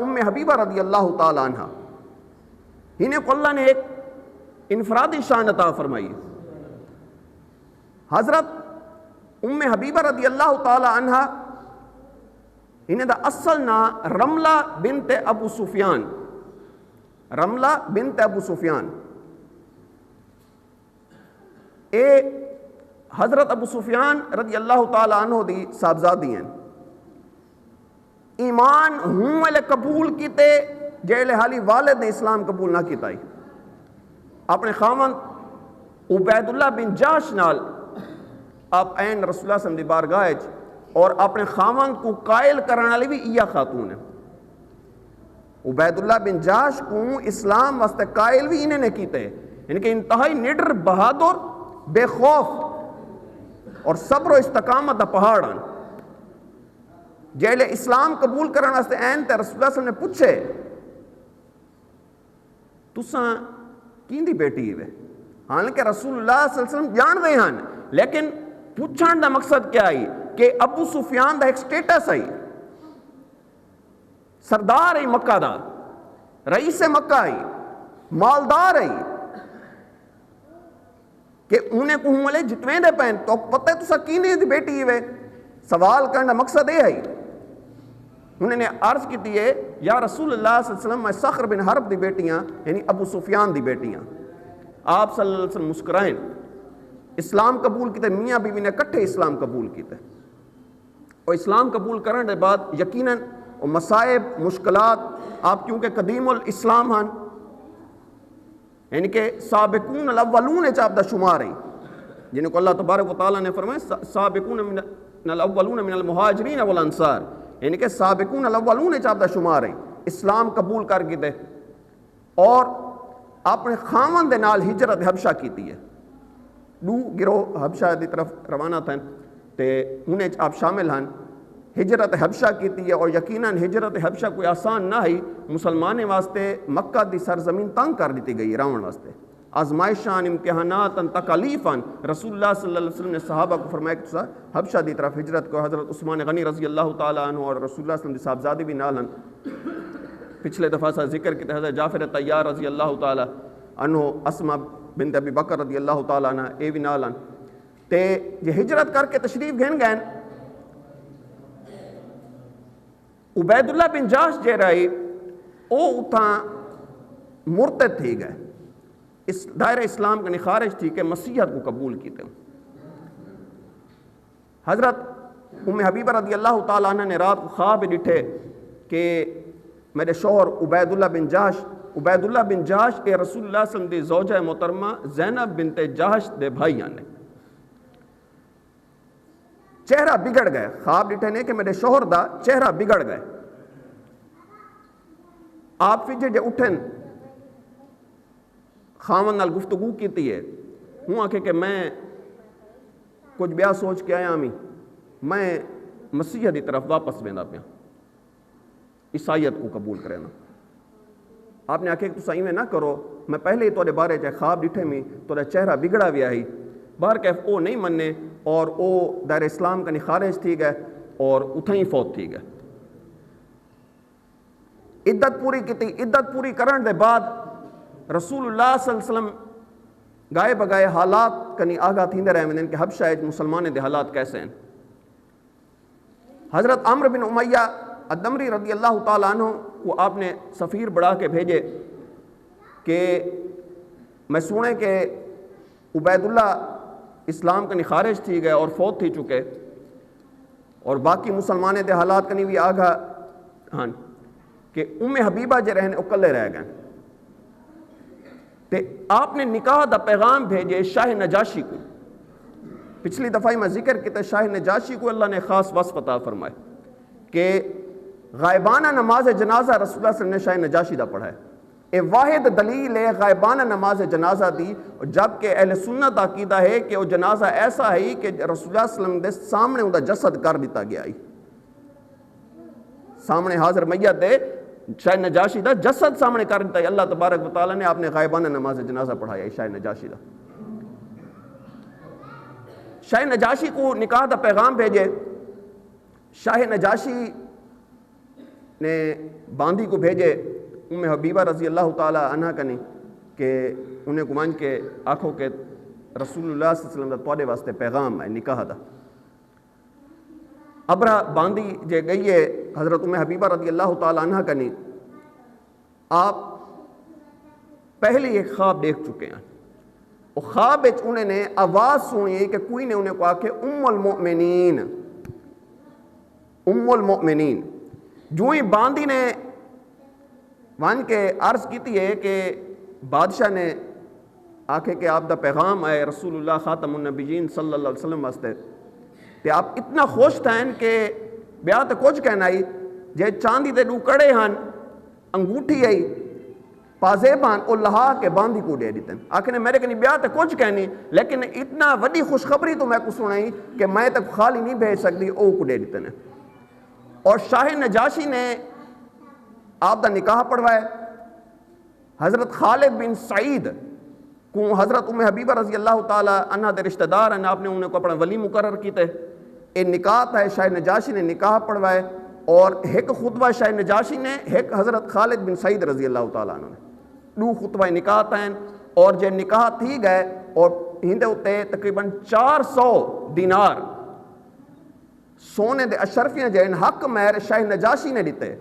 ام حبیبہ رضی اللہ تعالی عنہ انہیں کو اللہ نے ایک انفرادی شان عطا فرمائی. حضرت ام حبیبہ رضی اللہ تعالی عنہ انہیں دا اصل نام رملہ بنت ابو سفیان، رملہ بنت ابو سفیان. اے حضرت ابو سفیان رضی اللہ تعالی عنہ دی صاحبزادی ہیں. ایمان ہوں والے قبول کیتے جیلے حالی والد نے اسلام قبول نہ کیتا ہی. اپنے خاوند عبید اللہ بن جاش نال آپ این رسول اللہ صلی اللہ علیہ وسلم دی بارگاہ اور اپنے خاوند کو قائل کرنے والی بھی یہ خاتون ہے. عبید اللہ بن جاش کو اسلام واسطے قائل بھی انہیں نے کیتے، یعنی کہ انتہائی نڈر، بہادر، بے خوف اور صبر و استقامت دا پہاڑ ہیں. جیلے اسلام قبول کرنے واسطے این تے رسول اللہ صلی اللہ علیہ وسلم نے پوچھے تساں کیندی بیٹی ہوئے؟ حالانکہ رسول اللہ صلی اللہ علیہ وسلم جان گئے ہیں، لیکن پوچھان دا مقصد کیا ہے کہ ابو سفیان دا ایک سٹیٹس ہے، سردار ہے مکہ دا، رئیس مکہ ہے، مالدار ہے، کہ انہیں کو ہوں والے جتویں دے پہن تو پتہ ہے تساں کیندی دی بیٹی ہوئے؟ سوال کرنے دا مقصد یہ ہے. انہوں نے عرض کی دیئے یا رسول اللہ صلی اللہ علیہ وسلم میں صخر بن حرب دی بیٹیاں یعنی ابو سفیان دی بیٹیاں. آپ صلی اللہ علیہ وسلم مسکرائیں، اسلام قبول کیتے، میاں بیوی نے کٹھے اسلام قبول کیتے. اور اسلام قبول کرنے کے بعد یقیناً مسائب مشکلات آپ کیونکہ قدیم الاسلام ہیں، یعنی کہ سابقون الاولون چاپ دا شمار ہیں جنہوں کو اللہ تبارک و تعالیٰ نے فرمایا سابقون من الاولون من المہاجرین والانصار، یعنی کہ سابقون الاولون چاپ دا شمار ہیں. اسلام قبول کر کے دے اور اپنے خاوند دے نال ہجرت حبشہ کیتی ہے. دو گروہ حبشہ دی طرف روانہ تھے تے انہیں آپ شامل ہیں. ہجرت حبشہ کیتی ہے اور یقیناً ہجرت حبشہ کوئی آسان نہ ہی. مسلمانے واسطے مکہ دی سرزمین تنگ کر دیتی گئی راون واسطے، آزمائشان، امتحانات، تکالیفاً. رسول اللہ صلی اللہ علیہ وسلم نے صحابہ کو فرمایا کہ تسا حبشہ دی طرف ہجرت کو. حضرت عثمان غنی رضی اللہ تعالیٰ عنہ اور رسول اللہ صلی اللہ علیہ وسلم دی صاحبزادی بھی نال ہیں. پچھلے دفعہ سا ذکر کی حضرت جعفر طیار رضی اللہ تعالیٰ عنہ، اسماء بنت ابی بکر رضی اللہ تعالیٰ عنہ اے بھی نال ہیں. تے یہ ہجرت کر کے تشریف گھن گئے. عبید اللہ بن جاش جے رہی او اتھاں مرتد تھی گئے، اس دائرہ اسلام کا نخارج تھی کہ مسیحت کو قبول کیتے. حضرت ام حبیبہ رضی اللہ تعالیٰ عنہ نے رات کو خواب ڈٹھے کہ میرے شوہر عبید اللہ بن جاش اے رسول اللہ صلی اللہ علیہ وسلم دی زوجہ محترمہ زینب بنت جاش دے بھائی آنے. چہرہ بگڑ گئے، خواب ڈٹھے نے کہ میرے شوہر دا چہرہ بگڑ گئے. آپ فجر جے اٹھن خاوند نال گفتگو کیتی ہے، ہوں آکھے کہ میں کچھ بیا سوچ کے آیا میں مسیح دی طرف واپس ویندا پیا، عیسائیت کو قبول کرنا. آپ نے آکھے کہ تساں ایویں نہ کرو، میں پہلے ہی تواڈے بارے چ خواب ڈٹھے میں تواڈا چہرہ بگڑا ویا ہی. باہر کیف او نہیں مننے اور او دائرہ اسلام کا خارج تھی گئے اور اتھاں ہی فوت تھی گئے. عدت پوری کیتی. عدت پوری کرن دے بعد رسول اللہ صلی اللہ علیہ وسلم گائے بگائے حالات کنی آگاہ تھیندے رہے ہیں کہ حبشہ مسلمان دے حالات کیسے ہیں. حضرت عمرو بن امیہ الدمری رضی اللہ تعالیٰ عنہ کو آپ نے سفیر بڑھا کے بھیجے کہ میں سنے کہ عبید اللہ اسلام کا خارج تھی گئے اور فوت تھی چکے اور باقی مسلمانے دے حالات کنی بھی آگاہ ہاں کہ ام حبیبہ جے رہنے اکلے رہ گئے. تے آپ نے نکاح دا پیغام بھیجے شاہ نجاشی کو. پچھلی دفعہ میں ذکر کیا شاہ نجاشی کو اللہ نے خاص وصف عطا فرمائے کہ غائبانہ نماز جنازہ رسول اللہ صلی اللہ علیہ وسلم نے شاہ نجاشی دا پڑھا ہے. اے واحد دلیل ہے غائبانہ نماز جنازہ دی، جبکہ اہل سنت عقیدہ ہے کہ وہ جنازہ ایسا ہے کہ رسول اللہ صلی اللہ علیہ وسلم دے سامنے ان دا جسد کر دیتا گیا ہے. سامنے حاضر میت دے شاہ نجاشی دا جسد سامنے کر دیتا ہے. اللہ تبارک و تعالیٰ نے آپ نے غائبانہ نماز جنازہ پڑھایا ہے شاہ نجاشی دا. شاہ نجاشی کو نکاح دا پیغام بھیجے. شاہ نجاشی نے باندھی کو بھیجے حبیبہ رضی اللہ تعالیٰ عنہ کنی کہ انہیں کو مان کے آکھو کہ رسول اللہ صلی اللہ علیہ وسلم دا توڑے واسطے پیغام ہے نکاح دا. ابرا باندھی جے گئی ہے حضرت حبیبہ رضی اللہ تعالیٰ عنہ کنی. آپ پہلے ایک خواب دیکھ چکے ہیں. وہ خواب انہیں نے آواز سنی کہ کوئی نے انہیں کو آکھے ام المؤمنین ام المؤمنین. جو ہی باندھی نے وان کے عرض کیتی ہے کہ بادشاہ نے آکھے کہ آپ دا پیغام ہے رسول اللہ خاتم النبیین صلی اللہ علیہ وسلم واسطے. تے آپ اتنا خوش تھیں کہ بیاہ تے کچھ کہنا ہی جے چاندی دے 2 کڑے ہن انگوٹھی آئی پازیبان او لہا کے باندھی کو دے دیتن. آکھنے میرے کنی بیاہ تے کچھ کہنی لیکن اتنا وڈی خوشخبری تو میں کو سنائی کہ میں تک خالی نہیں بھیج سکتی او کو دے دیتن. اور شاہ نجاشی نے آپ دا نکاح پڑھوائے. حضرت خالد بن سعید کو حضرت حبیبہ رضی اللہ تعالیٰ عنہ دے رشتہ دار ہیں. آپ نے انہیں کو اپنا ولی مقرر کیتے. یہ نکاح ہے شاہ نجاشی نے نکاح پڑھوائے اور ایک خطبہ شاہ نجاشی نے ایک حضرت خالد بن سعید رضی اللہ تعالیٰ عنہ نے 2 خطبہ نکاح ہیں. اور جے نکاح تھی گئے اور ہندے ہوتے تقریباً 400 دینار سونے دے اشرفیاں جائیں حق مہر شاہ نجاشی نے دیتے.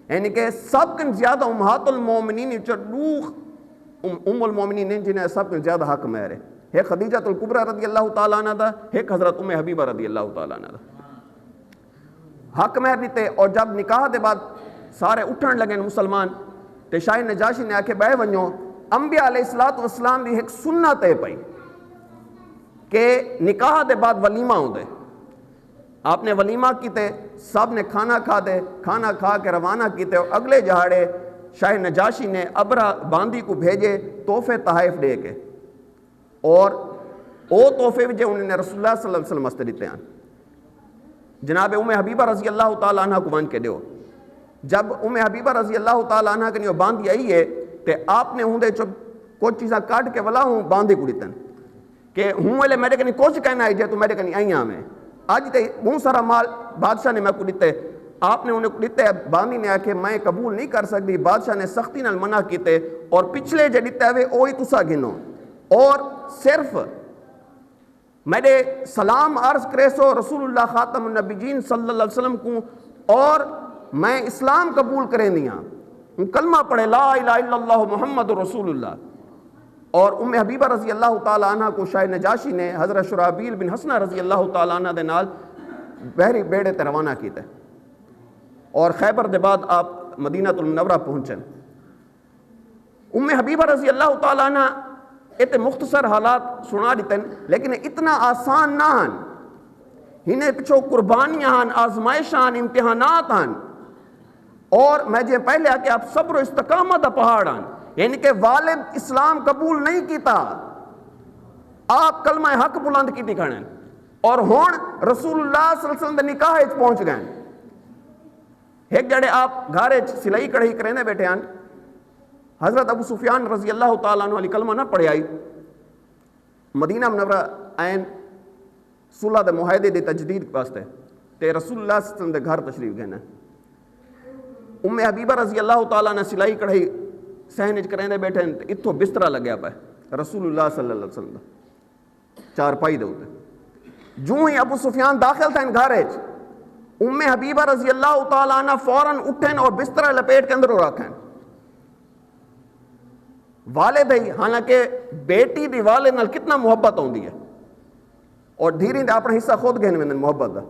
یعنی کہ سب کن زیادہ امہات المومنین ام المومنین جنہیں سب کن زیادہ حق مہر ہے. ایک خدیجہ الکبریٰ رضی اللہ تعالیٰ عنہ دا ایک حضرت حبیبہ رضی اللہ تعالیٰ عنہ دا حق مہر دیتے. اور جب نکاح دے بعد سارے اٹھن لگے مسلمان تے شاہ نجاشی نے آکھے بہ ونجو انبیاء علیہ السلام دی ایک سنت ہے پئی کہ نکاح دے بعد ولیمہ ہوں دے. آپ نے ولیمہ کیتے سب نے کھانا کھا دے کھانا کھا کے روانہ کیتے. اور اگلے جہاڑے شاہ نجاشی نے ابرا باندھی کو بھیجے تحفے تحائف دے کے. اور وہ تحفے بھی انہوں نے رسول اللہ صلی اللہ علیہ وسلم واسطے دیتے ہیں. جناب حبیبہ رضی اللہ تعالیٰ عنہ کو مان کے دیو. جب حبیبہ رضی اللہ تعالیٰ عنہ کے باندھی آئی ہے تو آپ نے ہوں دے کچھ چیزاں کاٹ کے ولا ہوں باندھی کو دیتن کہ ہوں والے میرے کنی کچھ کہنا ہے جے تو میرے کنی آئیاں میں آج تے بہت سارا مال بادشاہ نے میں کو دیتے. آپ نے انہیں کو دیتے. باندھی نے آکھے میں قبول نہیں کر سکتی. بادشاہ نے سختی نال منع کیتے اور پچھلے جے دیتے ہوئے وہی تسا گنو اور صرف میرے سلام عرض کرے سو رسول اللہ خاتم النبیین صلی اللہ علیہ وسلم کو اور میں اسلام قبول کریں دیاں کلمہ پڑھے لا الہ الا اللہ محمد رسول اللہ. اور حبیبہ رضی اللہ تعالیٰ عنہ کو شاہ نجاشی نے حضرت شرابیل بن حسنہ رضی اللہ تعالیٰ عنہ دے نال بحری بیڑے تے روانہ کیتے. اور خیبر دے بعد آپ مدینہ المنورہ پہنچن. حبیبہ رضی اللہ تعالیٰ عنہ اتنے مختصر حالات سنا دیتے لیکن اتنا آسان نہ ہن. انہیں پچھو قربانیاں ہن آزمائش ہن امتحانات ہن. اور میں جے پہلے آ کے آپ صبر و استقامت دا پہاڑ ہن. یعنی کہ والد اسلام قبول نہیں کیتا آپ کلمہ حق بلند کی دکھانے اور ہون رسول اللہ صلی اللہ علیہ وسلم دے نکاح پہنچ گئے. ایک جڑے آپ گھارے سلائی کڑھائی کرنے بیٹھے ہیں. حضرت ابو سفیان رضی اللہ تعالیٰ عنہ علی کلمہ نہ پڑھے آئی. مدینہ منورہ آئین صلح دے معاہدے دے تجدید واسطے تے رسول اللہ صلی اللہ علیہ وسلم دے گھر تشریف گئے. حبیبہ رضی اللہ تعالیٰ نے سلائی کڑھائی سہنج کرنے بیٹھے ہیں اتھو بسترہ لگیا پہ رسول اللہ صلی اللہ علیہ وسلم چارپائی دے ہوتے. جو ہی ابو سفیان داخل تھا ان گھارے حبیبہ رضی اللہ تعالیٰ عنہ فوراً اٹھیں اور بسترہ لپیٹ کے اندر رکھیں. والد ہے حالانکہ بیٹی دی والد نال کتنا محبت ہوندی ہے اور دھیرے دے اپنا حصہ خود گہن میں محبت دا.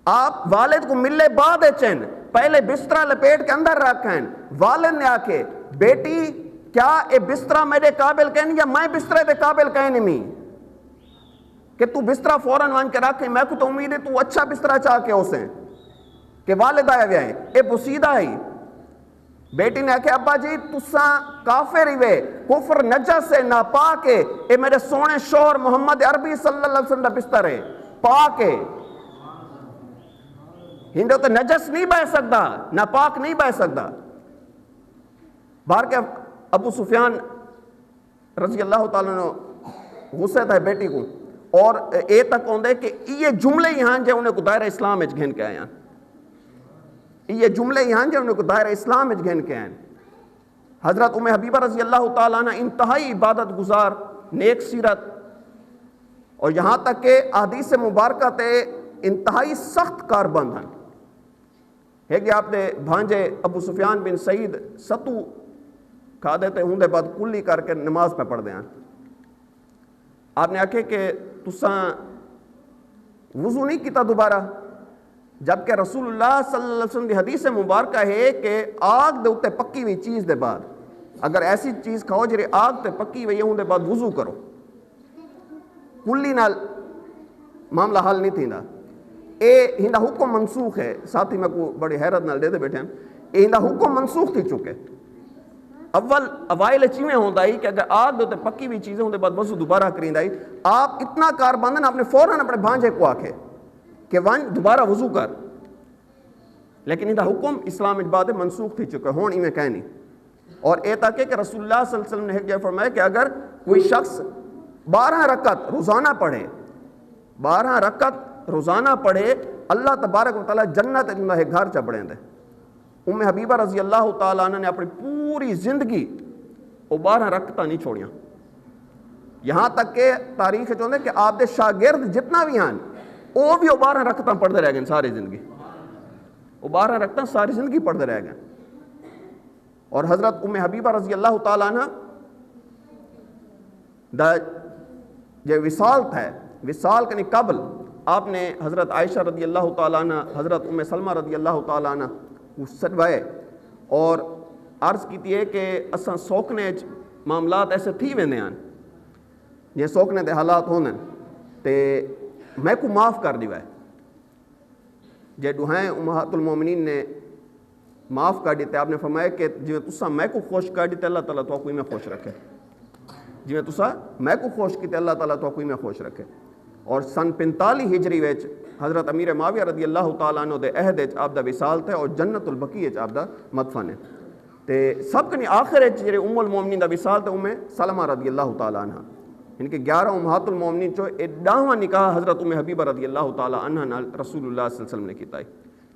آپ والد کو ملے بعد چین پہلے بسترہ لپیٹ کے اندر رکھیں. والد نے آکے بیٹی کیا اے بسترہ میرے قابل کہنی یا میں بسترہ دے قابل کہنی میں کہ تو بسترہ فوراً وان کے رکھیں. میں کو تو امید ہے تو اچھا بسترہ چاہ کے اسے کہ والد آیا گیا ہے اے بسیدہ ہے. بیٹی نے آکے ابا جی تساں کافر ہی وے کفر نجس سے ناپاک ہے اے میرے سونے شوہر محمد عربی صلی اللہ علیہ وسلم بستر ہے پاک ہے. ہندو تو نجس نہیں بہ سکتا ناپاک نہیں بہ سکتا. باہر کے ابو سفیان رضی اللہ تعالیٰ نے غصے تھا بیٹی کو اور اے تک ہوندے کہ یہ جملے یہاں جو انہیں کو دائرہ اسلام اچ گھن کے آیا. یہ جملے یہاں جنہوں کو دائرہ اسلام میں گھن کے ہیں. حضرت ام حبیبہ رضی اللہ تعالیٰ عنہ انتہائی عبادت گزار، نیک سیرت، اور یہاں تک کہ احادیث مبارکہ تے انتہائی سخت کاربند ہیں. ہے کہ آپ نے بھانجے ابو سفیان بن سعید ستو کھا دیتے ہوں دے بعد کلی کر کے نماز پہ پڑھ دیں. آپ نے آکھے کہ تساں وضو نہیں کیتا دوبارہ، جبکہ رسول اللہ صلی اللہ علیہ وسلم دی حدیث مبارکہ ہے کہ آگ دے اتے پکی ہوئی چیز دے بعد اگر ایسی چیز کھاؤ جی آگ تے پکی ہوئی ہوں دے بعد وضو کرو. کلی نال معاملہ حل نہیں تھیندا. اے ہندا حکم منسوخ ہے. ساتھی میں کو بڑی حیرت نال دے بیٹھے ہیں. اے ہندا حکم منسوخ تھی چکے. اوائل چیویں ہوندا ہی کہ اگر آگ دے تے پکی ہوئی چیزیں ہوں دے بعد وضو دوبارہ کریندا ہی. آپ اتنا کار بندن آپ نے فوراً اپنے بھانجے کو آکھے کہ ون دوبارہ وضو کر، لیکن یہ حکم اسلام بعد منسوخ تھی چکا ہون ہی میں کہنی. اور اے تاکہ کہ رسول اللہ صلی اللہ علیہ وسلم نے ایک جگہ فرمایا کہ اگر کوئی شخص 12 رکعت روزانہ پڑھے، 12 رکعت روزانہ پڑھے، اللہ تبارک و تعالیٰ جنت اللہ گھر چا بڑھیں دے. ام حبیبہ رضی اللہ تعالیٰ عنہ نے اپنی پوری زندگی وہ 12 رکعتاں نہیں چھوڑیاں. یہاں تک کہ تاریخ چاہتے ہیں کہ آپ دے شاگرد جتنا بھی ہیں وہ بھی 12 رکعتاں پڑھتے رہ گئے ساری زندگی. وہ 12 رکعتاں ساری زندگی پڑھتے رہ گئے. اور حضرت ام حبیبہ رضی اللہ تعالیٰ عنہ دا جو وصال تھا، وصال کنی قبل آپ نے حضرت عائشہ رضی اللہ تعالیٰ عنہ، حضرت ام سلمہ رضی اللہ تعالیٰ عنہ سٹوائے اور عرض کی ہے کہ اساں سوکنے معاملات ایسے تھی ویندے ہیں یہ سوکنے دے حالات ہونے تے میں کو معاف کر دیوا ہے. جے دوہائیں امہات المومنین نے معاف کر دیتے. آپ نے فرمایا کہ جی تساں میں کو خوش کر دیتے اللہ تعالیٰ تو کوئی میں خوش رکھے. جی تساں میں کو خوش کیتے اللہ تعالیٰ تو کوئی میں خوش رکھے. اور سن 45 ہجری وچ حضرت امیر معاویہ رضی اللہ تعالیٰ عنہ دے عہد وچ آپ دا وصال تھا اور جنت البقیع وچ آپ دا مدفن ہے. تے سب کنی آخر وچ جڑے ام المومنین دا وصال تے ام سلمہ رضی اللہ تعالیٰ عنہ، ان کے 11 امہات المومنین چو 11واں نکاح حضرت ام حبیبہ رضی اللہ تعالیٰ عنہ نال رسول اللہ صلی اللہ علیہ وسلم نے کیتا ہے.